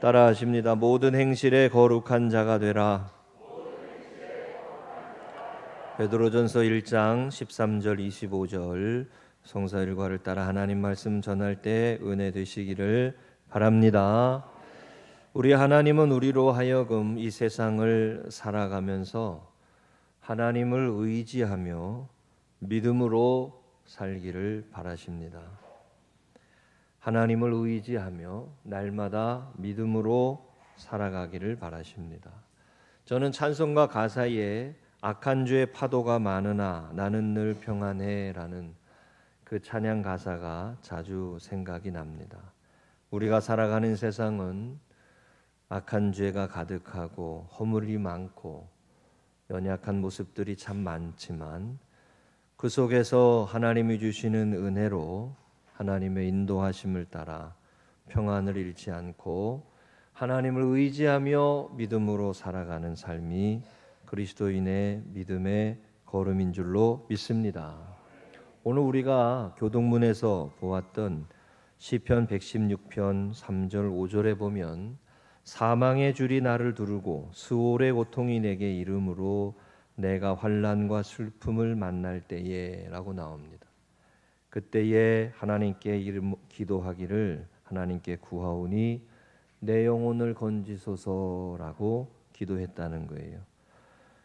따라하십니다. 모든 행실에 거룩한 자가 되라. 베드로전서 1장 13절 25절 성사 일과를 따라 하나님 말씀 전할 때 은혜 되시기를 바랍니다. 우리 하나님은 우리로 하여금 이 세상을 살아가면서 하나님을 의지하며 믿음으로 살기를 바라십니다. 하나님을 의지하며 날마다 믿음으로 살아가기를 바라십니다. 저는 찬송가 가사에 악한 죄의 파도가 많으나 나는 늘 평안해 라는 그 찬양 가사가 자주 생각이 납니다. 우리가 살아가는 세상은 악한 죄가 가득하고 허물이 많고 연약한 모습들이 참 많지만 그 속에서 하나님이 주시는 은혜로 하나님의 인도하심을 따라 평안을 잃지 않고 하나님을 의지하며 믿음으로 살아가는 삶이 그리스도인의 믿음의 걸음인 줄로 믿습니다. 오늘 우리가 교동문에서 보았던 시편 116편 3절 5절에 보면 사망의 줄이 나를 두르고 수월의 고통이 내게 이름으로 내가 환난과 슬픔을 만날 때에 라고 나옵니다. 그때에 하나님께 기도하기를 하나님께 구하오니 내 영혼을 건지소서라고 기도했다는 거예요.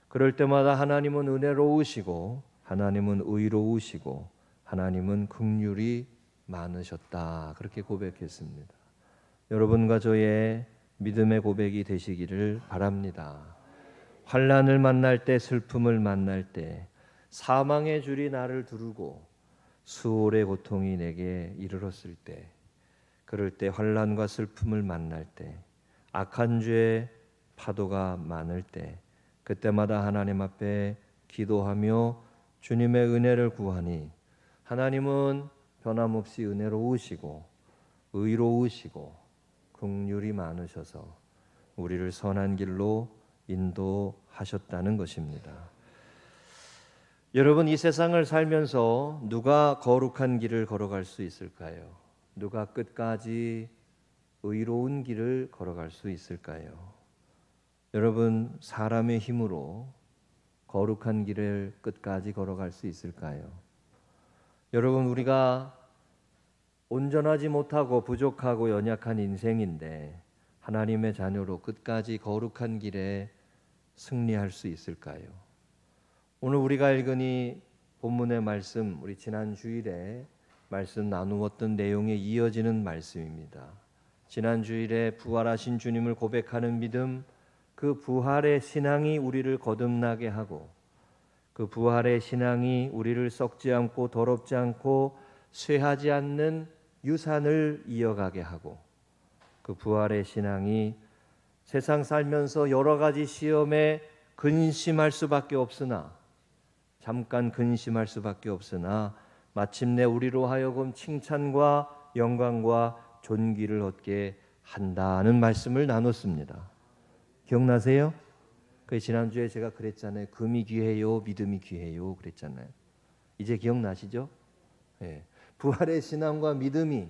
그럴 때마다 하나님은 은혜로우시고 하나님은 의로우시고 하나님은 긍휼이 많으셨다 그렇게 고백했습니다. 여러분과 저의 믿음의 고백이 되시기를 바랍니다. 환난을 만날 때 슬픔을 만날 때 사망의 줄이 나를 두르고 수월의 고통이 내게 이르렀을 때 그럴 때 환난과 슬픔을 만날 때 악한 죄의 파도가 많을 때 그때마다 하나님 앞에 기도하며 주님의 은혜를 구하니 하나님은 변함없이 은혜로우시고 의로우시고 긍휼이 많으셔서 우리를 선한 길로 인도하셨다는 것입니다. 여러분, 이 세상을 살면서 누가 거룩한 길을 걸어갈 수 있을까요? 누가 끝까지 의로운 길을 걸어갈 수 있을까요? 여러분, 사람의 힘으로 거룩한 길을 끝까지 걸어갈 수 있을까요? 여러분, 우리가 온전하지 못하고 부족하고 연약한 인생인데 하나님의 자녀로 끝까지 거룩한 길에 승리할 수 있을까요? 오늘 우리가 읽은 이 본문의 말씀, 우리 지난 주일에 말씀 나누었던 내용에 이어지는 말씀입니다. 지난 주일에 부활하신 주님을 고백하는 믿음, 그 부활의 신앙이 우리를 거듭나게 하고 그 부활의 신앙이 우리를 썩지 않고 더럽지 않고 쇠하지 않는 유산을 이어가게 하고 그 부활의 신앙이 세상 살면서 여러 가지 시험에 근심할 수밖에 없으나 잠깐 근심할 수밖에 없으나 마침내 우리로 하여금 칭찬과 영광과 존귀를 얻게 한다는 말씀을 나눴습니다. 기억나세요? 그 지난주에 제가 그랬잖아요. 금이 귀해요, 믿음이 귀해요 그랬잖아요. 이제 기억나시죠? 네. 부활의 신앙과 믿음이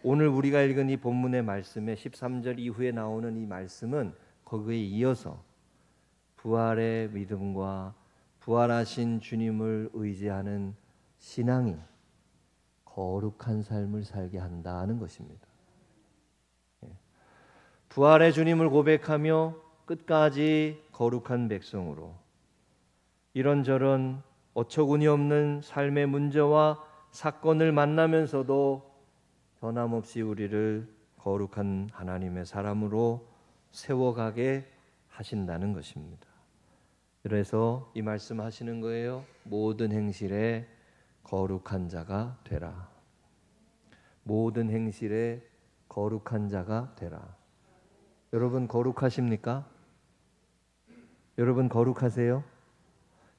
오늘 우리가 읽은 이 본문의 말씀에 13절 이후에 나오는 이 말씀은 거기에 이어서 부활의 믿음과 부활하신 주님을 의지하는 신앙이 거룩한 삶을 살게 한다는 것입니다. 부활의 주님을 고백하며 끝까지 거룩한 백성으로 이런저런 어처구니 없는 삶의 문제와 사건을 만나면서도 변함없이 우리를 거룩한 하나님의 사람으로 세워가게 하신다는 것입니다. 그래서 이 말씀 하시는 거예요. 모든 행실에 거룩한 자가 되라. 모든 행실에 거룩한 자가 되라. 여러분 거룩하십니까? 여러분 거룩하세요?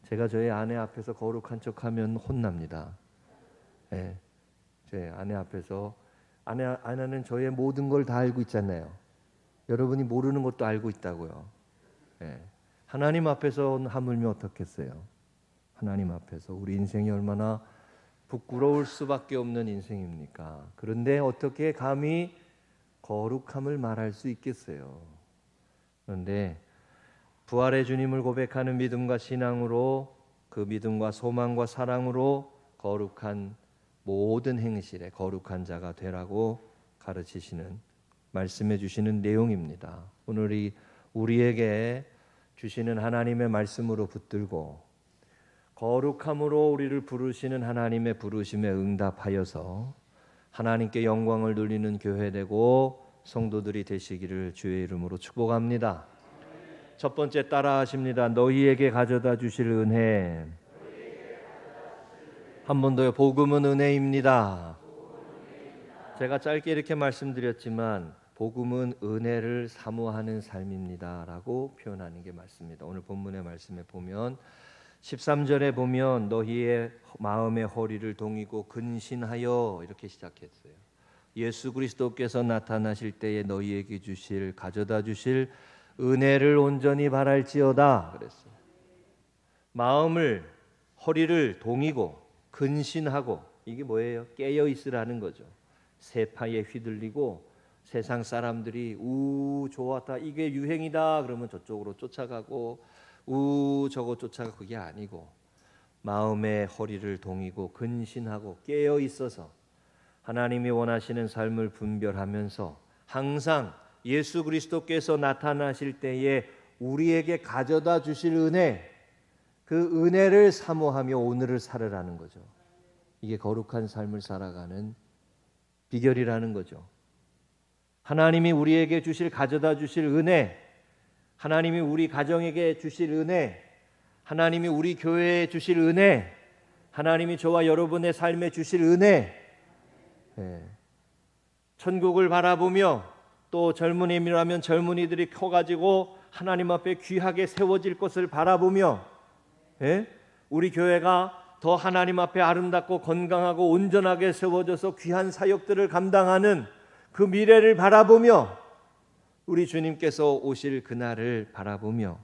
제가 저희 아내 앞에서 거룩한 척하면 혼납니다. 네, 제 아내 앞에서 아내는 저의 모든 걸 다 알고 있잖아요. 여러분이 모르는 것도 알고 있다고요. 네. 하나님 앞에서 하물며 어떻겠어요? 하나님 앞에서 우리 인생이 얼마나 부끄러울 수밖에 없는 인생입니까? 그런데 어떻게 감히 거룩함을 말할 수 있겠어요. 그런데 부활의 주님을 고백하는 믿음과 신앙으로 그 믿음과 소망과 사랑으로 거룩한 모든 행실에 거룩한 자가 되라고 가르치시는 말씀해 주시는 내용입니다. 오늘 우리에게 주시는 하나님의 말씀으로 붙들고 거룩함으로 우리를 부르시는 하나님의 부르심에 응답하여서 하나님께 영광을 돌리는 교회 되고 성도들이 되시기를 주의 이름으로 축복합니다. 첫 번째 따라하십니다. 너희에게 가져다 주실 은혜. 한 번 더요. 복음은 은혜입니다. 제가 짧게 이렇게 말씀드렸지만 복음은 은혜를 사모하는 삶입니다 라고 표현하는 게 맞습니다. 오늘 본문의 말씀에 보면 13절에 보면 너희의 마음의 허리를 동이고 근신하여 이렇게 시작했어요. 예수 그리스도께서 나타나실 때에 너희에게 가져다 주실 은혜를 온전히 바랄지어다 그랬어요. 마음을 허리를 동이고 근신하고 이게 뭐예요? 깨어 있으라는 거죠. 세파에 휘둘리고 세상 사람들이 좋았다 이게 유행이다 그러면 저쪽으로 쫓아가고 저거 쫓아가 그게 아니고 마음의 허리를 동이고 근신하고 깨어 있어서 하나님이 원하시는 삶을 분별하면서 항상 예수 그리스도께서 나타나실 때에 우리에게 가져다 주실 은혜 그 은혜를 사모하며 오늘을 살으라는 거죠. 이게 거룩한 삶을 살아가는 비결이라는 거죠. 하나님이 우리에게 가져다 주실 은혜, 하나님이 우리 가정에게 주실 은혜, 하나님이 우리 교회에 주실 은혜, 하나님이 저와 여러분의 삶에 주실 은혜, 천국을 바라보며 또 젊은이라면 젊은이들이 커가지고 하나님 앞에 귀하게 세워질 것을 바라보며 우리 교회가 더 하나님 앞에 아름답고 건강하고 온전하게 세워져서 귀한 사역들을 감당하는 그 미래를 바라보며 우리 주님께서 오실 그날을 바라보며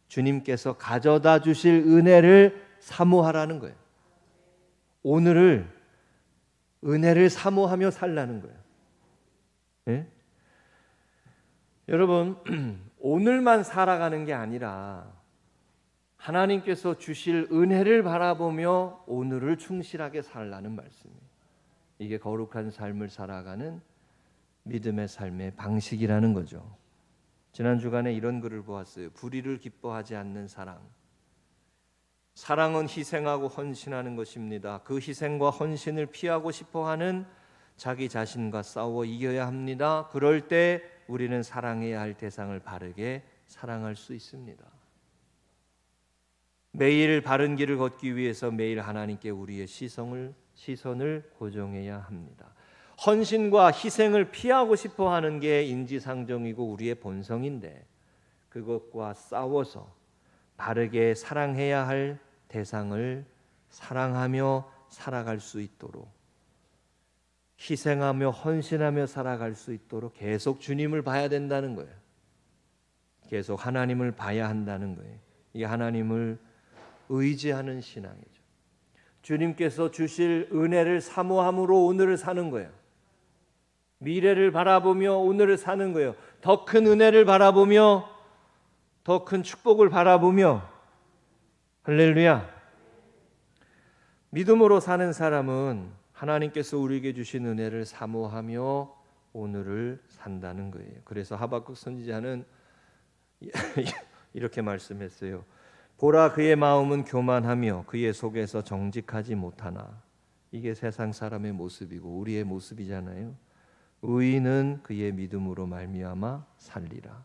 주님께서 가져다 주실 은혜를 사모하라는 거예요. 오늘을 은혜를 사모하며 살라는 거예요. 예? 여러분 오늘만 살아가는 게 아니라 하나님께서 주실 은혜를 바라보며 오늘을 충실하게 살라는 말씀이에요. 이게 거룩한 삶을 살아가는 믿음의 삶의 방식이라는 거죠. 지난 주간에 이런 글을 보았어요. 불의를 기뻐하지 않는 사랑. 사랑은 희생하고 헌신하는 것입니다. 그 희생과 헌신을 피하고 싶어하는 자기 자신과 싸워 이겨야 합니다. 그럴 때 우리는 사랑해야 할 대상을 바르게 사랑할 수 있습니다. 매일 바른 길을 걷기 위해서 매일 하나님께 우리의 시선을 고정해야 합니다. 헌신과 희생을 피하고 싶어하는 게 인지상정이고 우리의 본성인데 그것과 싸워서 바르게 사랑해야 할 대상을 사랑하며 살아갈 수 있도록 희생하며 헌신하며 살아갈 수 있도록 계속 주님을 봐야 된다는 거예요. 계속 하나님을 봐야 한다는 거예요. 이게 하나님을 의지하는 신앙이죠. 주님께서 주실 은혜를 사모함으로 오늘을 사는 거예요. 미래를 바라보며 오늘을 사는 거예요. 더 큰 은혜를 바라보며 더 큰 축복을 바라보며 할렐루야. 믿음으로 사는 사람은 하나님께서 우리에게 주신 은혜를 사모하며 오늘을 산다는 거예요. 그래서 하박국 선지자는 이렇게 말씀했어요. 보라 그의 마음은 교만하며 그의 속에서 정직하지 못하나. 이게 세상 사람의 모습이고 우리의 모습이잖아요. 의인은 그의 믿음으로 말미암아 살리라.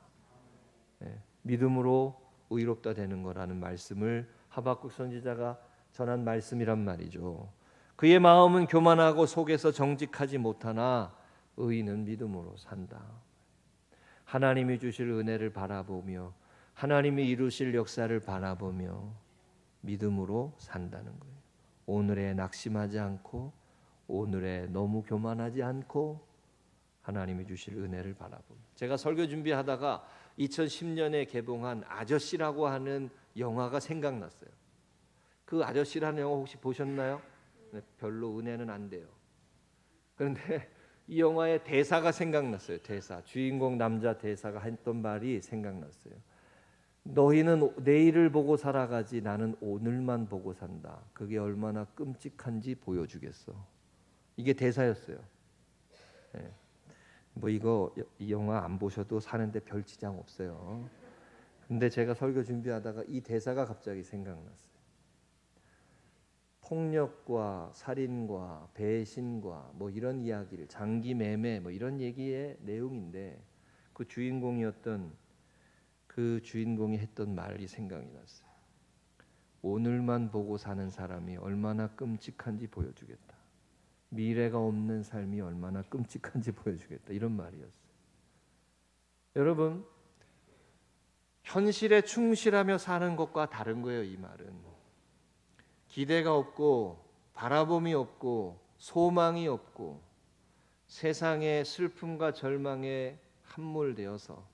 믿음으로 의롭다 되는 거라는 말씀을 하박국 선지자가 전한 말씀이란 말이죠. 그의 마음은 교만하고 속에서 정직하지 못하나 의인은 믿음으로 산다. 하나님이 주실 은혜를 바라보며 하나님이 이루실 역사를 바라보며 믿음으로 산다는 거예요. 오늘에 낙심하지 않고 오늘에 너무 교만하지 않고 하나님이 주실 은혜를 바라보며. 제가 설교 준비하다가 2010년에 개봉한 아저씨라고 하는 영화가 생각났어요. 그 아저씨라는 영화 혹시 보셨나요? 네, 별로 은혜는 안 돼요. 그런데 이 영화의 대사가 생각났어요. 대사. 주인공 남자 대사가 했던 말이 생각났어요. 너희는 내일을 보고 살아가지 나는 오늘만 보고 산다. 그게 얼마나 끔찍한지 보여주겠어. 이게 대사였어요. 네. 뭐 이거 이 영화 안 보셔도 사는데 별 지장 없어요. 근데 제가 설교 준비하다가 이 대사가 갑자기 생각났어요. 폭력과 살인과 배신과 뭐 이런 이야기를 장기 매매 뭐 이런 얘기의 내용인데 그 주인공이었던 그 주인공이 했던 말이 생각이 났어요. 오늘만 보고 사는 사람이 얼마나 끔찍한지 보여주겠다. 미래가 없는 삶이 얼마나 끔찍한지 보여주겠다. 이런 말이었어요. 여러분, 현실에 충실하며 사는 것과 다른 거예요. 이 말은 기대가 없고 바라봄이 없고 소망이 없고 세상의 슬픔과 절망에 함몰되어서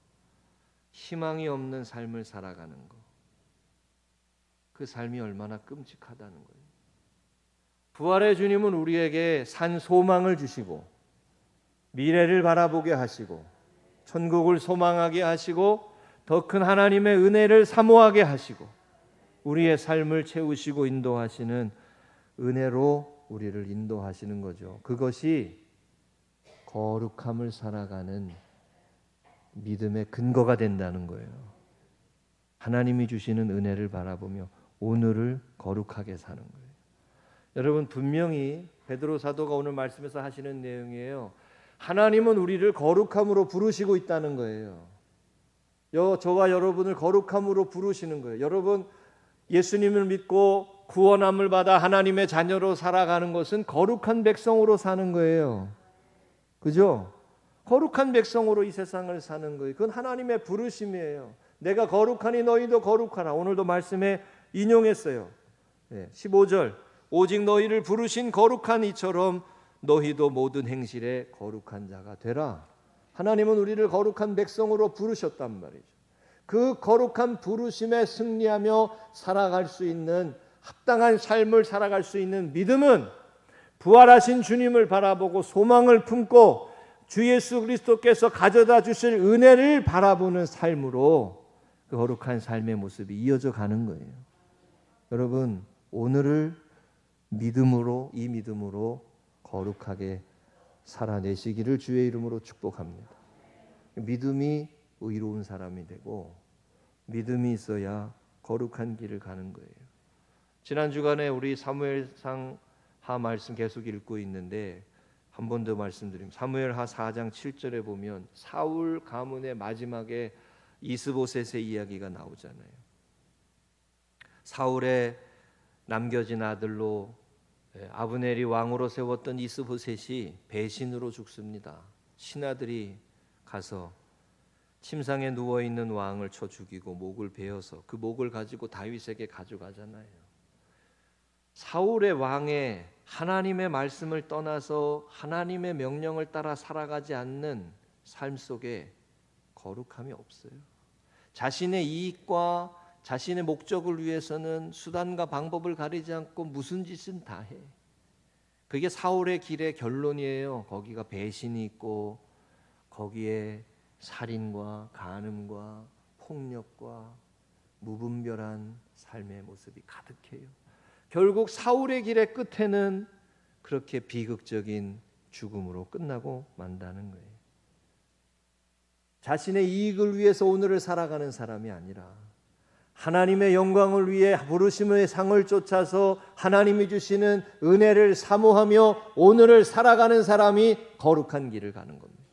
희망이 없는 삶을 살아가는 것, 그 삶이 얼마나 끔찍하다는 거예요. 부활의 주님은 우리에게 산 소망을 주시고 미래를 바라보게 하시고 천국을 소망하게 하시고 더 큰 하나님의 은혜를 사모하게 하시고 우리의 삶을 채우시고 인도하시는 은혜로 우리를 인도하시는 거죠. 그것이 거룩함을 살아가는 믿음의 근거가 된다는 거예요. 하나님이 주시는 은혜를 바라보며 오늘을 거룩하게 사는 거예요. 여러분, 분명히 베드로 사도가 오늘 말씀에서 하시는 내용이에요. 하나님은 우리를 거룩함으로 부르시고 있다는 거예요. 저와 여러분을 거룩함으로 부르시는 거예요. 여러분, 예수님을 믿고 구원함을 받아 하나님의 자녀로 살아가는 것은 거룩한 백성으로 사는 거예요. 그죠? 거룩한 백성으로 이 세상을 사는 거예요. 그건 하나님의 부르심이에요. 내가 거룩하니 너희도 거룩하라. 오늘도 말씀에 인용했어요. 15절 오직 너희를 부르신 거룩한 이처럼 너희도 모든 행실에 거룩한 자가 되라. 하나님은 우리를 거룩한 백성으로 부르셨단 말이죠. 그 거룩한 부르심에 승리하며 살아갈 수 있는 합당한 삶을 살아갈 수 있는 믿음은 부활하신 주님을 바라보고 소망을 품고 주 예수 그리스도께서 가져다 주실 은혜를 바라보는 삶으로 그 거룩한 삶의 모습이 이어져 가는 거예요. 여러분, 오늘을 믿음으로, 이 믿음으로 거룩하게 살아내시기를 주의 이름으로 축복합니다. 믿음이 의로운 사람이 되고 믿음이 있어야 거룩한 길을 가는 거예요. 지난 주간에 우리 사무엘상 하 말씀 계속 읽고 있는데 한 번 더 말씀드립니다. 사무엘하 4장 7절에 보면 사울 가문의 마지막에 이스보셋의 이야기가 나오잖아요. 사울의 남겨진 아들로 아브넬이 왕으로 세웠던 이스보셋이 배신으로 죽습니다. 신하들이 가서 침상에 누워있는 왕을 쳐 죽이고 목을 베어서 그 목을 가지고 다윗에게 가져가잖아요. 사울의 왕의 하나님의 말씀을 떠나서 하나님의 명령을 따라 살아가지 않는 삶 속에 거룩함이 없어요. 자신의 이익과 자신의 목적을 위해서는 수단과 방법을 가리지 않고 무슨 짓은 다 해. 그게 사울의 길의 결론이에요. 거기가 배신이 있고 거기에 살인과 간음과 폭력과 무분별한 삶의 모습이 가득해요. 결국 사울의 길의 끝에는 그렇게 비극적인 죽음으로 끝나고 만다는 거예요. 자신의 이익을 위해서 오늘을 살아가는 사람이 아니라 하나님의 영광을 위해 부르심의 상을 쫓아서 하나님이 주시는 은혜를 사모하며 오늘을 살아가는 사람이 거룩한 길을 가는 겁니다.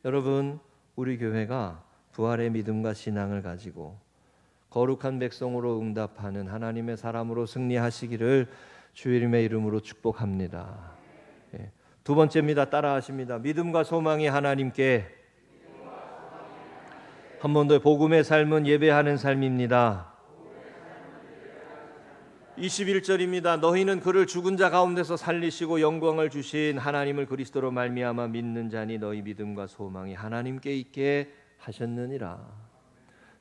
여러분, 우리 교회가 부활의 믿음과 신앙을 가지고 거룩한 백성으로 응답하는 하나님의 사람으로 승리하시기를 주의 이름으로 축복합니다. 두 번째입니다. 따라하십니다. 믿음과 소망이 하나님께. 한 번 더 복음의 삶은 예배하는 삶입니다. 21절입니다. 너희는 그를 죽은 자 가운데서 살리시고 영광을 주신 하나님을 그리스도로 말미암아 믿는 자니 너희 믿음과 소망이 하나님께 있게 하셨느니라.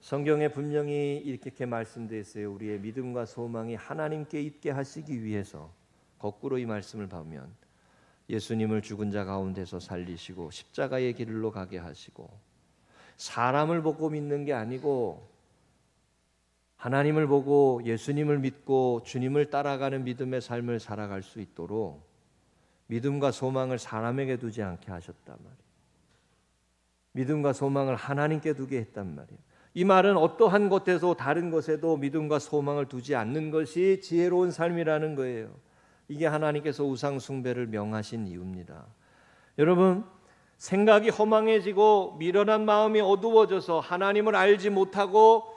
성경에 분명히 이렇게 말씀되어 있어요. 우리의 믿음과 소망이 하나님께 있게 하시기 위해서. 거꾸로 이 말씀을 보면 예수님을 죽은 자 가운데서 살리시고 십자가의 길로 가게 하시고 사람을 보고 믿는 게 아니고 하나님을 보고 예수님을 믿고 주님을 따라가는 믿음의 삶을 살아갈 수 있도록 믿음과 소망을 사람에게 두지 않게 하셨단 말이에요. 믿음과 소망을 하나님께 두게 했단 말이에요. 이 말은 어떠한 것에도 다른 것에도 믿음과 소망을 두지 않는 것이 지혜로운 삶이라는 거예요. 이게 하나님께서 우상 숭배를 명하신 이유입니다. 여러분, 생각이 허망해지고 미련한 마음이 어두워져서 하나님을 알지 못하고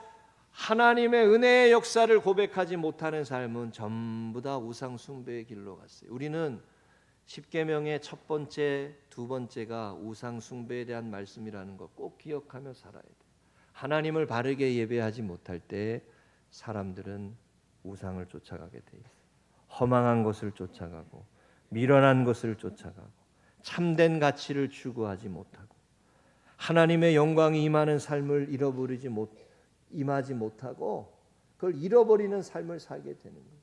하나님의 은혜의 역사를 고백하지 못하는 삶은 전부 다 우상 숭배의 길로 갔어요. 우리는 십계명의 첫 번째, 두 번째가 우상 숭배에 대한 말씀이라는 거 꼭 기억하며 살아야 돼요. 하나님을 바르게 예배하지 못할 때 사람들은 우상을 쫓아가게 돼 있어요. 허망한 것을 쫓아가고 미련한 것을 쫓아가고 참된 가치를 추구하지 못하고 하나님의 영광이 임하는 삶을 임하지 못하고 그걸 잃어버리는 삶을 살게 되는 거예요.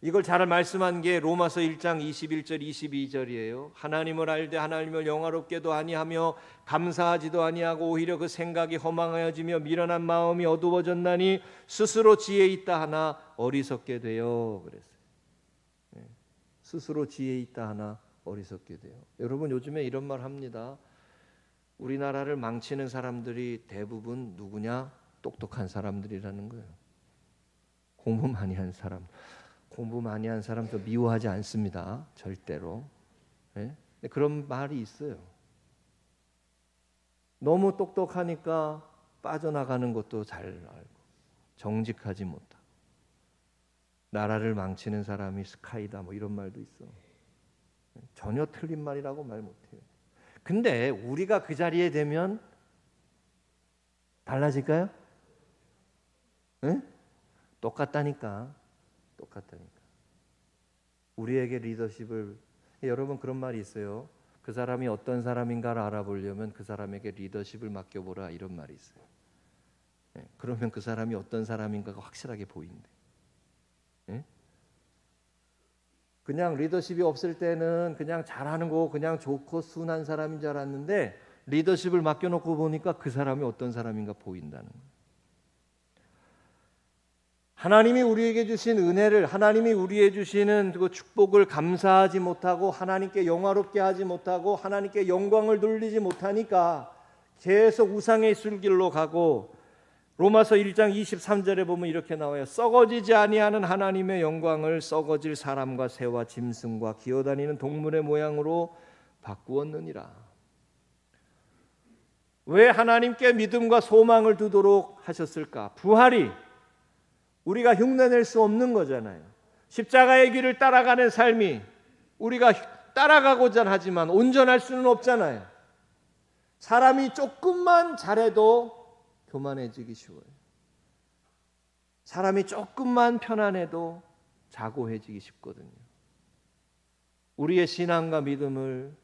이걸 잘 말씀한 게 로마서 1장 21절 22절이에요. 하나님을 알되 하나님을 영화롭게도 아니하며 감사하지도 아니하고 오히려 그 생각이 허망하여지며 미련한 마음이 어두워졌나니 스스로 지혜 있다 하나 어리석게 되어 그랬어요. 스스로 지혜 있다 하나 어리석게 돼요. 여러분 요즘에 이런 말 합니다. 우리나라를 망치는 사람들이 대부분 누구냐? 똑똑한 사람들이라는 거예요. 공부 많이 한 사람. 공부 많이 한 사람 저 미워하지 않습니다. 절대로. 네? 그런 말이 있어요. 너무 똑똑하니까 빠져나가는 것도 잘 알고 정직하지 못하고 나라를 망치는 사람이 스카이다 뭐 이런 말도 있어. 전혀 틀린 말이라고 말 못해요. 근데 우리가 그 자리에 되면 달라질까요? 네? 똑같다니까. 우리에게 리더십을 여러분 그런 말이 있어요. 그 사람이 어떤 사람인가를 알아보려면 그 사람에게 리더십을 맡겨보라 이런 말이 있어요. 그러면 그 사람이 어떤 사람인가가 확실하게 보인대. 그냥 리더십이 없을 때는 그냥 잘하는 거 그냥 좋고 순한 사람인 줄 알았는데 리더십을 맡겨놓고 보니까 그 사람이 어떤 사람인가 보인다는 거예요. 하나님이 우리에게 주신 은혜를 하나님이 우리에게 주시는 그 축복을 감사하지 못하고 하나님께 영화롭게 하지 못하고 하나님께 영광을 돌리지 못하니까 계속 우상의 술길로 가고 로마서 1장 23절에 보면 이렇게 나와요. 썩어지지 아니하는 하나님의 영광을 썩어질 사람과 새와 짐승과 기어다니는 동물의 모양으로 바꾸었느니라. 왜 하나님께 믿음과 소망을 두도록 하셨을까? 부활이 우리가 흉내낼 수 없는 거잖아요. 십자가의 길을 따라가는 삶이 우리가 따라가고자 하지만 온전할 수는 없잖아요. 사람이 조금만 잘해도 교만해지기 쉬워요. 사람이 조금만 편안해도 자고해지기 쉽거든요. 우리의 신앙과 믿음을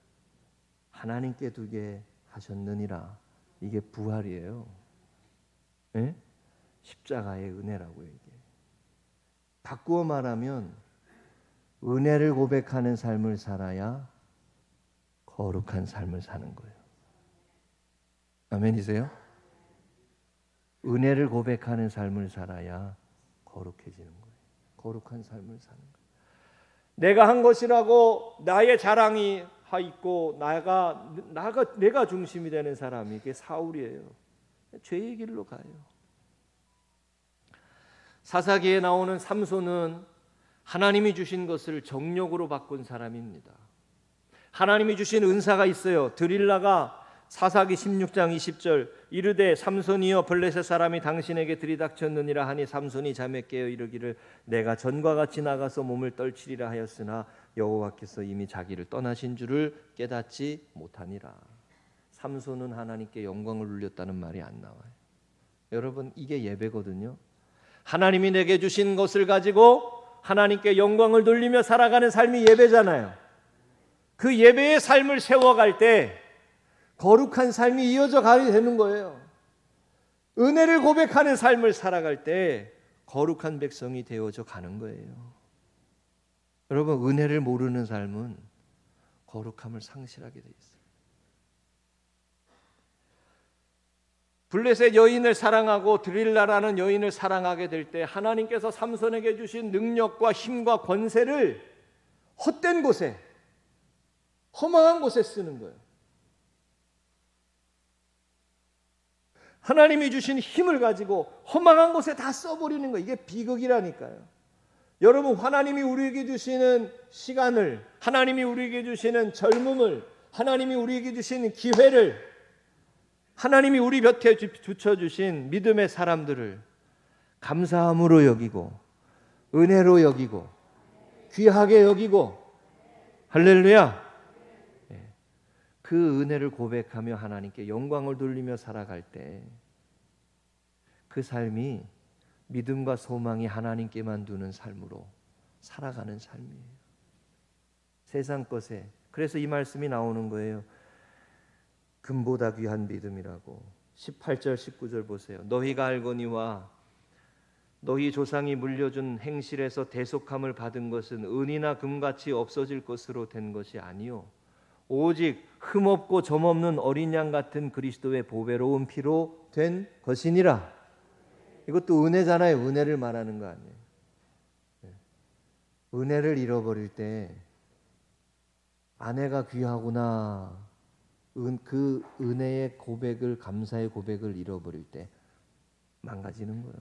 하나님께 두게 하셨느니라. 이게 부활이에요. 네? 십자가의 은혜라고요. 이게. 바꾸어 말하면 은혜를 고백하는 삶을 살아야 거룩한 삶을 사는 거예요. 아멘이세요? 은혜를 고백하는 삶을 살아야 거룩해지는 거예요. 거룩한 삶을 사는 거예요. 내가 한 것이라고 나의 자랑이 있고 내가 중심이 되는 사람이 이게 사울이에요. 죄의 길로 가요. 사사기에 나오는 삼손은 하나님이 주신 것을 정욕으로 바꾼 사람입니다. 하나님이 주신 은사가 있어요. 드릴라가 사사기 16장 20절 이르되 삼손이여 블레셋 사람이 당신에게 들이닥쳤느니라 하니 삼손이 잠에 깨어 이르기를 내가 전과 같이 나가서 몸을 떨치리라 하였으나 여호와께서 이미 자기를 떠나신 줄을 깨닫지 못하니라. 삼손은 하나님께 영광을 돌렸다는 말이 안 나와요. 여러분 이게 예배거든요. 하나님이 내게 주신 것을 가지고 하나님께 영광을 돌리며 살아가는 삶이 예배잖아요. 그 예배의 삶을 세워갈 때 거룩한 삶이 이어져 가게 되는 거예요. 은혜를 고백하는 삶을 살아갈 때 거룩한 백성이 되어져 가는 거예요. 여러분 은혜를 모르는 삶은 거룩함을 상실하게 돼 있어요. 블레셋 여인을 사랑하고 드릴라라는 여인을 사랑하게 될 때 하나님께서 삼손에게 주신 능력과 힘과 권세를 헛된 곳에, 허망한 곳에 쓰는 거예요. 하나님이 주신 힘을 가지고 허망한 곳에 다 써버리는 거예요. 이게 비극이라니까요. 여러분, 하나님이 우리에게 주시는 시간을, 하나님이 우리에게 주시는 젊음을, 하나님이 우리에게 주시는 기회를, 하나님이 우리 곁에 붙여주신 믿음의 사람들을 감사함으로 여기고 은혜로 여기고 귀하게 여기고, 할렐루야, 그 은혜를 고백하며 하나님께 영광을 돌리며 살아갈 때 그 삶이 믿음과 소망이 하나님께만 두는 삶으로 살아가는 삶이에요. 세상 것에. 그래서 이 말씀이 나오는 거예요. 금보다 귀한 믿음이라고. 18절 19절 보세요. 너희가 알거니와 너희 조상이 물려준 행실에서 대속함을 받은 것은 은이나 금같이 없어질 것으로 된 것이 아니요 오직 흠없고 점없는 어린 양 같은 그리스도의 보배로운 피로 된 것이니라. 이것도 은혜잖아요. 은혜를 말하는 거 아니에요. 은혜를 잃어버릴 때 아내가 귀하구나, 그 은혜의 고백을, 감사의 고백을 잃어버릴 때 망가지는 거예요.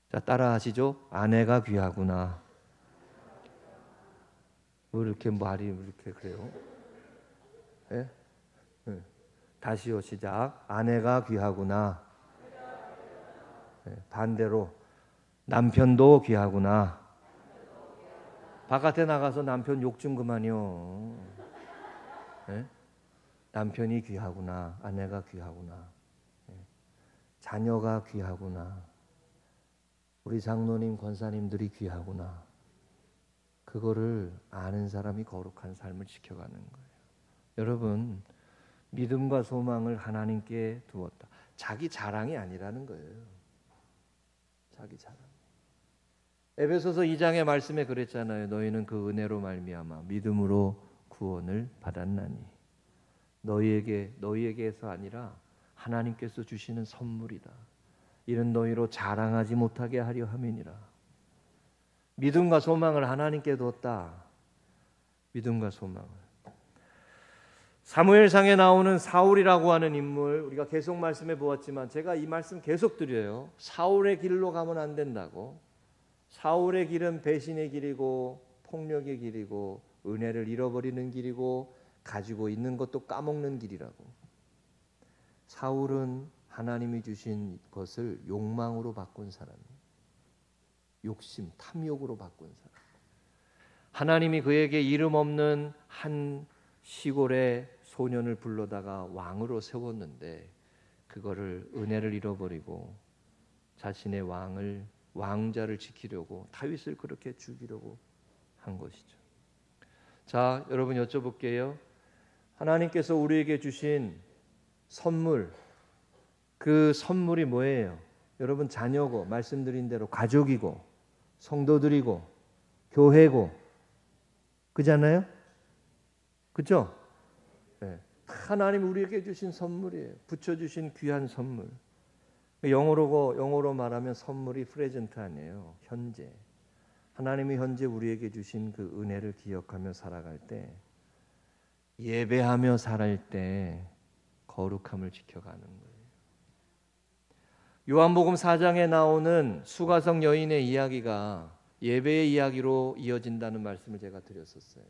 자, 따라 하시죠. 아내가 귀하구나. 왜 이렇게 말이 이렇게 그래요? 예? 네. 다시요, 시작. 아내가 귀하구나. 네. 반대로 남편도 귀하구나. 바깥에 나가서 남편 욕 좀 그만요. 네? 남편이 귀하구나. 아내가 귀하구나. 네. 자녀가 귀하구나. 우리 장로님, 권사님들이 귀하구나. 그거를 아는 사람이 거룩한 삶을 지켜가는 거예요. 여러분, 믿음과 소망을 하나님께 두었다. 자기 자랑이 아니라는 거예요. 자기 자랑. 에베소서 2장의 말씀에 그랬잖아요. 너희는 그 은혜로 말미암아 믿음으로 구원을 받았나니. 너희에게서 아니라 하나님께서 주시는 선물이다. 이는 너희로 자랑하지 못하게 하려 함이니라. 믿음과 소망을 하나님께 뒀다. 믿음과 소망을. 사무엘상에 나오는 사울이라고 하는 인물, 우리가 계속 말씀해 보았지만 제가 이 말씀 계속 드려요. 사울의 길로 가면 안 된다고. 사울의 길은 배신의 길이고 폭력의 길이고 은혜를 잃어버리는 길이고 가지고 있는 것도 까먹는 길이라고. 사울은 하나님이 주신 것을 욕망으로 바꾼 사람이에요. 욕심, 탐욕으로 바꾼 사람. 하나님이 그에게 이름 없는 한 시골의 소년을 불러다가 왕으로 세웠는데 그거를 은혜를 잃어버리고 자신의 왕자를 지키려고 다윗을 그렇게 죽이려고 한 것이죠. 자, 여러분 여쭤볼게요. 하나님께서 우리에게 주신 선물, 그 선물이 뭐예요? 여러분, 자녀고, 말씀드린 대로 가족이고, 성도들이고, 교회고, 그잖아요? 그죠? 네. 하나님 우리에게 주신 선물이에요. 붙여주신 귀한 선물. 영어로 말하면 선물이 프레젠트 아니에요. 현재. 하나님이 현재 우리에게 주신 그 은혜를 기억하며 살아갈 때, 예배하며 살할 때 거룩함을 지켜가는 거예요. 요한복음 4장에 나오는 수가성 여인의 이야기가 예배의 이야기로 이어진다는 말씀을 제가 드렸었어요.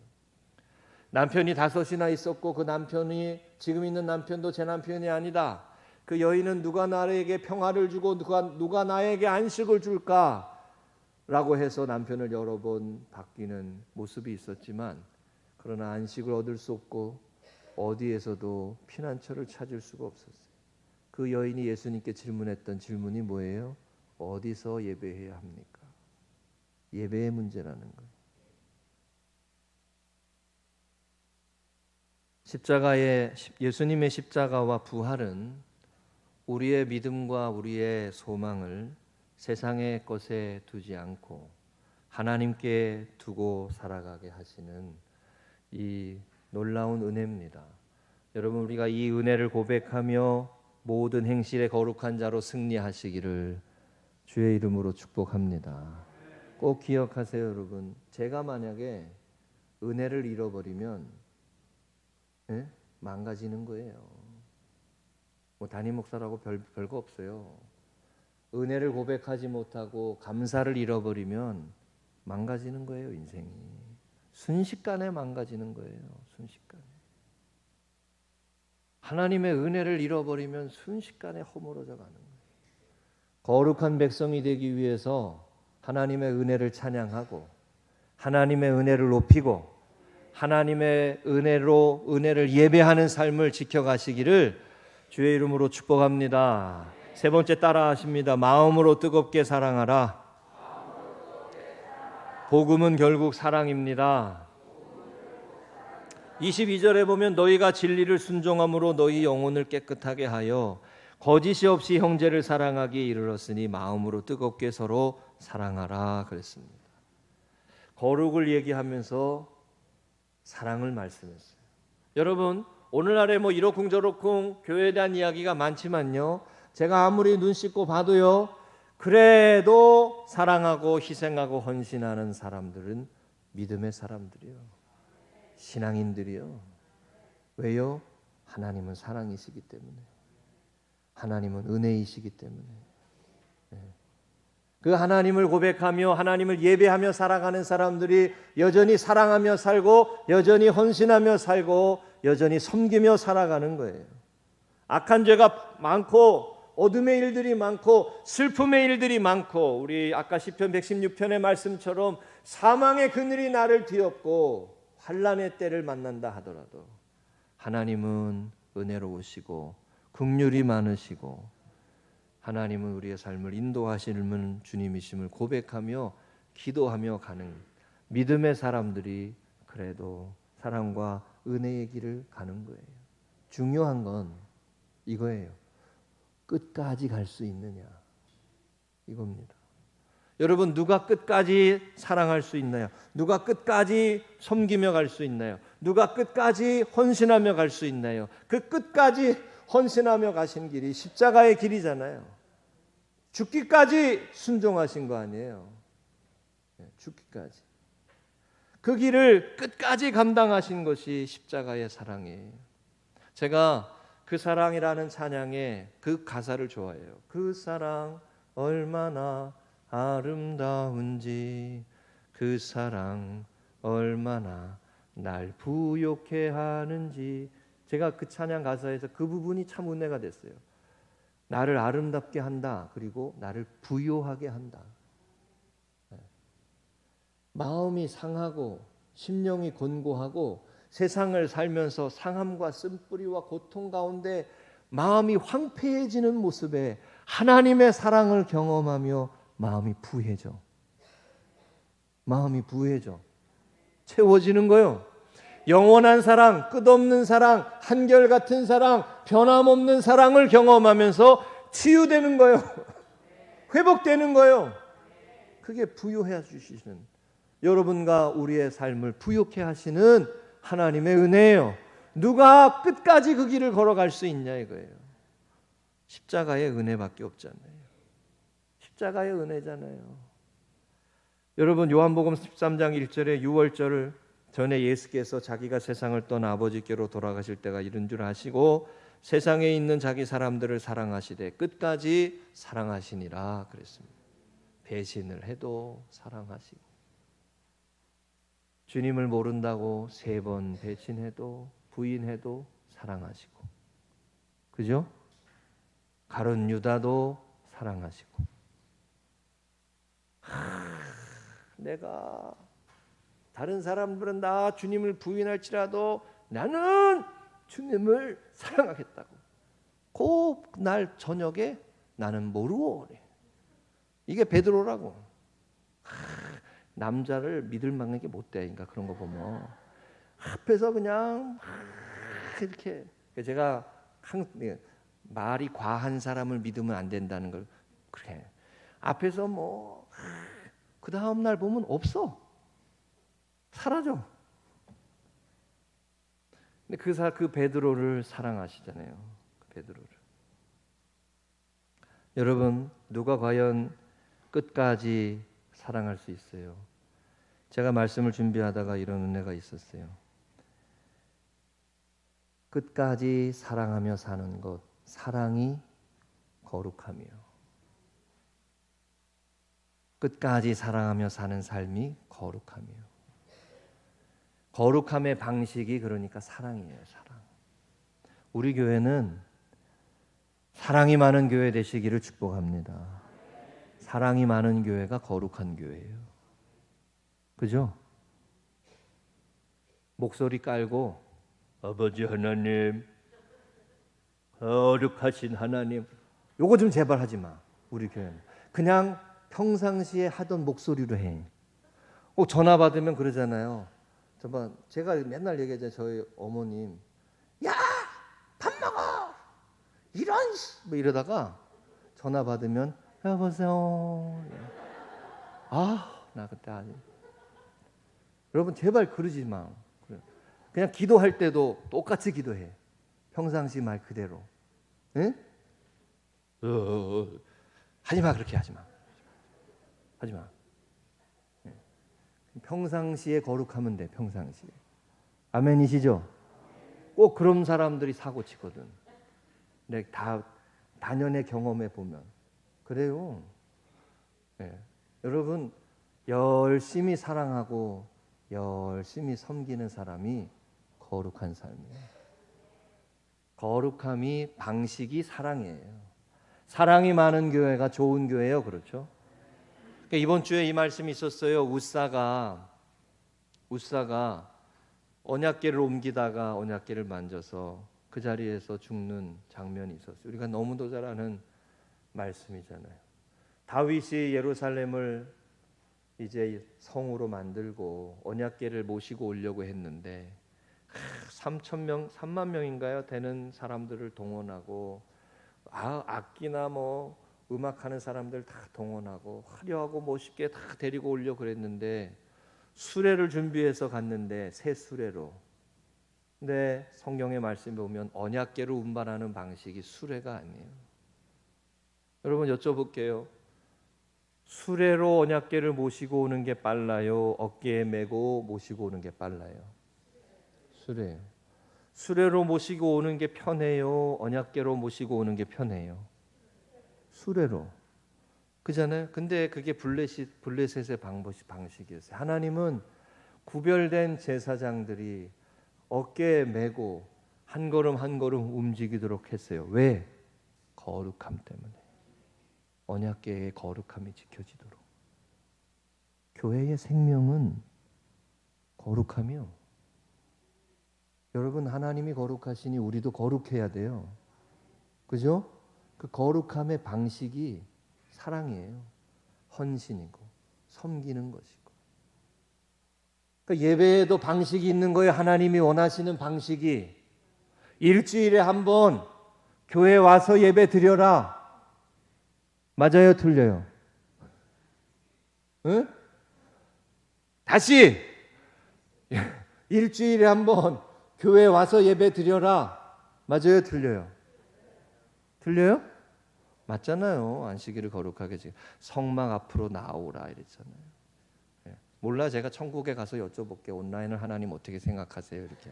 남편이 5이나 있었고 그 남편이 지금 있는 남편도 제 남편이 아니다. 그 여인은 누가 나에게 평화를 주고 누가 나에게 안식을 줄까? 라고 해서 남편을 여러 번 바뀌는 모습이 있었지만 그러나 안식을 얻을 수 없고 어디에서도 피난처를 찾을 수가 없었어요. 그 여인이 예수님께 질문했던 질문이 뭐예요? 어디서 예배해야 합니까? 예배의 문제라는 거예요. 예수님의 십자가와 부활은 우리의 믿음과 우리의 소망을 세상의 것에 두지 않고 하나님께 두고 살아가게 하시는 이 놀라운 은혜입니다. 여러분, 우리가 이 은혜를 고백하며 모든 행실에 거룩한 자로 승리하시기를 주의 이름으로 축복합니다. 꼭 기억하세요, 여러분. 제가 만약에 은혜를 잃어버리면 망가지는 거예요. 뭐 담임 목사라고 별거 없어요. 은혜를 고백하지 못하고 감사를 잃어버리면 망가지는 거예요, 인생이. 순식간에 망가지는 거예요, 순식간에. 하나님의 은혜를 잃어버리면 순식간에 허물어져 가는 거예요. 거룩한 백성이 되기 위해서 하나님의 은혜를 찬양하고 하나님의 은혜를 높이고 하나님의 은혜로 은혜를 예배하는 삶을 지켜가시기를 주의 이름으로 축복합니다. 세 번째 따라하십니다. 마음으로 뜨겁게 사랑하라. 복음은 결국 사랑입니다. 22절에 보면 너희가 진리를 순종함으로 너희 영혼을 깨끗하게 하여 거짓이 없이 형제를 사랑하기에 이르렀으니 마음으로 뜨겁게 서로 사랑하라 그랬습니다. 거룩을 얘기하면서 사랑을 말씀했어요. 여러분, 오늘날에 뭐 이러쿵저러쿵 교회에 대한 이야기가 많지만요, 제가 아무리 눈 씻고 봐도요, 그래도 사랑하고 희생하고 헌신하는 사람들은 믿음의 사람들이요, 신앙인들이요. 왜요? 하나님은 사랑이시기 때문에, 하나님은 은혜이시기 때문에. 그 하나님을 고백하며 하나님을 예배하며 살아가는 사람들이 여전히 사랑하며 살고 여전히 헌신하며 살고 여전히 섬기며 살아가는 거예요. 악한 죄가 많고 어둠의 일들이 많고 슬픔의 일들이 많고, 우리 아까 시편 116편의 말씀처럼 사망의 그늘이 나를 뒤엎고 환난의 때를 만난다 하더라도 하나님은 은혜로우시고 긍휼이 많으시고 하나님은 우리의 삶을 인도하시는 주님이심을 고백하며 기도하며 가는 믿음의 사람들이 그래도 사랑과 은혜의 길을 가는 거예요. 중요한 건 이거예요. 끝까지 갈 수 있느냐, 이겁니다. 여러분, 누가 끝까지 사랑할 수 있나요? 누가 끝까지 섬기며 갈 수 있나요? 누가 끝까지 헌신하며 갈 수 있나요? 그 끝까지 헌신하며 가신 길이 십자가의 길이잖아요. 죽기까지 순종하신 거 아니에요. 죽기까지. 그 길을 끝까지 감당하신 것이 십자가의 사랑이에요. 제가 그 사랑이라는 찬양의 그 가사를 좋아해요. 그 사랑 얼마나 아름다운지, 그 사랑 얼마나 날 부욕해 하는지. 제가 그 찬양 가사에서 그 부분이 참 은혜가 됐어요. 나를 아름답게 한다, 그리고 나를 부요하게 한다. 마음이 상하고 심령이 곤고하고 세상을 살면서 상함과 쓴뿌리와 고통 가운데 마음이 황폐해지는 모습에 하나님의 사랑을 경험하며 마음이 부해져. 마음이 부해져. 채워지는 거요. 영원한 사랑, 끝없는 사랑, 한결같은 사랑, 변함없는 사랑을 경험하면서 치유되는 거예요. 회복되는 거예요. 그게 부요해 주시는, 여러분과 우리의 삶을 부요케 하시는 하나님의 은혜예요. 누가 끝까지 그 길을 걸어갈 수 있냐 이거예요. 십자가의 은혜밖에 없잖아요. 십자가의 은혜잖아요. 여러분, 요한복음 13장 1절에 6월절을 전에 예수께서 자기가 세상을 떠나 아버지께로 돌아가실 때가 이른 줄 아시고 세상에 있는 자기 사람들을 사랑하시되 끝까지 사랑하시니라 그랬습니다. 배신을 해도 사랑하시고, 주님을 모른다고 3번 배신해도 부인해도 사랑하시고, 그죠? 가룟 유다도 사랑하시고. 내가 다른 사람들은 나 주님을 부인할지라도 나는 주님을 사랑하겠다고. 그 날 저녁에 나는 모르오. 이게 베드로라고. 남자를 믿을 만한 게 못 돼. 그러니까 그런 거 보면 앞에서 그냥 이렇게, 제가 말이 과한 사람을 믿으면 안 된다는 걸 그렇게 앞에서 뭐 그 다음 날 보면 없어. 사라져. 근데 그 베드로를 사랑하시잖아요. 그 베드로를. 여러분, 누가 과연 끝까지 사랑할 수 있어요? 제가 말씀을 준비하다가 이런 은혜가 있었어요. 끝까지 사랑하며 사는 것, 사랑이 거룩함이요. 끝까지 사랑하며 사는 삶이 거룩함이요. 거룩함의 방식이 그러니까 사랑이에요. 사랑. 우리 교회는 사랑이 많은 교회 되시기를 축복합니다. 사랑이 많은 교회가 거룩한 교회예요. 그죠? 목소리 깔고 아버지 하나님, 거룩하신 하나님, 요거 좀 제발 하지 마. 우리 교회는 그냥 평상시에 하던 목소리로 해. 꼭 전화 받으면 그러잖아요. 제가 맨날 얘기하잖아요. 저희 어머님, 야, 밥 먹어. 뭐 이러다가 전화 받으면 여보세요. 나 그때 아니. 여러분 제발 그러지 마. 그냥 기도할 때도 똑같이 기도해. 평상시 말 그대로. 응? 하지 마. 그렇게 하지 마. 하지 마. 평상시에 거룩하면 돼. 평상시에. 아멘이시죠? 꼭 그런 사람들이 사고 치거든. 근데 다 단연의 경험해 보면 그래요. 네. 여러분 열심히 사랑하고 열심히 섬기는 사람이 거룩한 삶이에요. 거룩함이 방식이 사랑이에요. 사랑이 많은 교회가 좋은 교회예요. 그렇죠? 그러니까 이번 주에 이 말씀이 있었어요. 웃사가 언약궤를 옮기다가 언약궤를 만져서 그 자리에서 죽는 장면이 있었어요. 우리가 너무도 잘 아는 말씀이잖아요. 다윗이 예루살렘을 이제 성으로 만들고 언약궤를 모시고 오려고 했는데 3만 명인가요? 되는 사람들을 동원하고 악기나 뭐 음악하는 사람들 다 동원하고 화려하고 멋있게 다 데리고 오려고 그랬는데 수레를 준비해서 갔는데 새 수레로. 근데 성경의 말씀에 보면 언약궤를 운반하는 방식이 수레가 아니에요. 여러분 여쭤볼게요. 수레로 언약궤를 모시고 오는 게 빨라요? 어깨에 메고 모시고 오는 게 빨라요? 수레. 수레로 모시고 오는 게 편해요? 언약궤로 모시고 오는 게 편해요? 수레로. 그잖아요. 근데 그게 블레셋의 방식이었어요. 하나님은 구별된 제사장들이 어깨에 메고 한 걸음 한 걸음 움직이도록 했어요. 왜? 거룩함 때문에. 언약궤의 거룩함이 지켜지도록. 교회의 생명은 거룩함이요. 여러분 하나님이 거룩하시니 우리도 거룩해야 돼요. 그죠? 그 거룩함의 방식이 사랑이에요. 헌신이고 섬기는 것이고. 그러니까 예배에도 방식이 있는 거예요. 하나님이 원하시는 방식이. 일주일에 한 번 교회 와서 예배 드려라. 맞아요? 틀려요? 응? 다시 일주일에 한 번 교회 와서 예배 드려라. 맞아요? 틀려요? 틀려요? 맞잖아요. 안식일을 거룩하게 지금 성막 앞으로 나오라 이랬잖아요. 몰라 제가 천국에 가서 여쭤볼게. 온라인을 하나님 어떻게 생각하세요? 이렇게.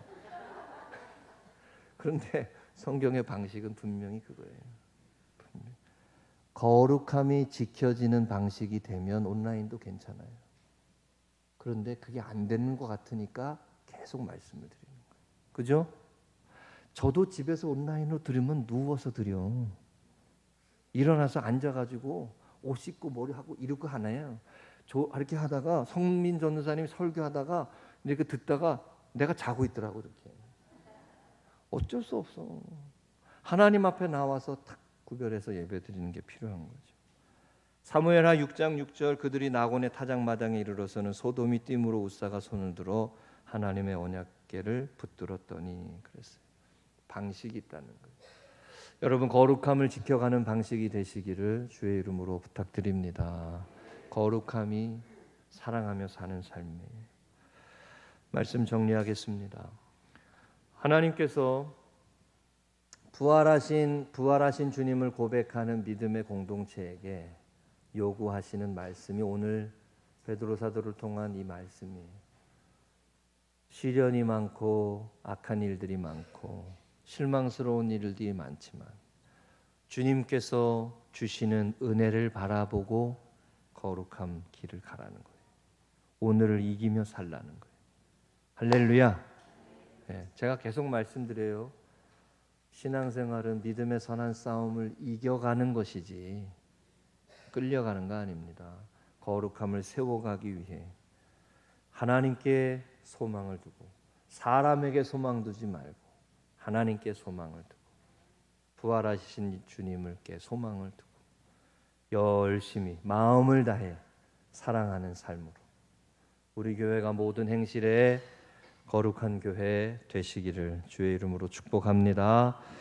그런데 성경의 방식은 분명히 그거예요. 분명히. 거룩함이 지켜지는 방식이 되면 온라인도 괜찮아요. 그런데 그게 안 되는 것 같으니까 계속 말씀을 드리는 거예요. 그죠? 저도 집에서 온라인으로 드리면 누워서 드려. 일어나서 앉아가지고 옷 씻고 머리 하고 이러고 하나요. 이렇게 하다가 성민 전도사님 설교하다가 이렇게 듣다가 내가 자고 있더라고. 이렇게. 어쩔 수 없어. 하나님 앞에 나와서 탁 구별해서 예배 드리는 게 필요한 거죠. 사무엘하 6장 6절 그들이 나곤의 타작마당에 이르러서는 소돔이 띠므로 웃사가 손을 들어 하나님의 언약궤를 붙들었더니 그랬어요. 방식이 있다는 거예요. 여러분 거룩함을 지켜가는 방식이 되시기를 주의 이름으로 부탁드립니다. 거룩함이 사랑하며 사는 삶이에요. 말씀 정리하겠습니다. 하나님께서 부활하신 주님을 고백하는 믿음의 공동체에게 요구하시는 말씀이 오늘 베드로 사도를 통한 이 말씀이에요. 시련이 많고 악한 일들이 많고 실망스러운 일들이 많지만 주님께서 주시는 은혜를 바라보고 거룩한 길을 가라는 거예요. 오늘을 이기며 살라는 거예요. 할렐루야. 네, 제가 계속 말씀드려요. 신앙생활은 믿음의 선한 싸움을 이겨가는 것이지 끌려가는 거 아닙니다. 거룩함을 세워가기 위해 하나님께 소망을 두고 사람에게 소망 두지 말고 하나님께 소망을 두고 부활하신 주님께 소망을 두고 열심히 마음을 다해 사랑하는 삶으로 우리 교회가 모든 행실에 거룩한 교회 되시기를 주의 이름으로 축복합니다.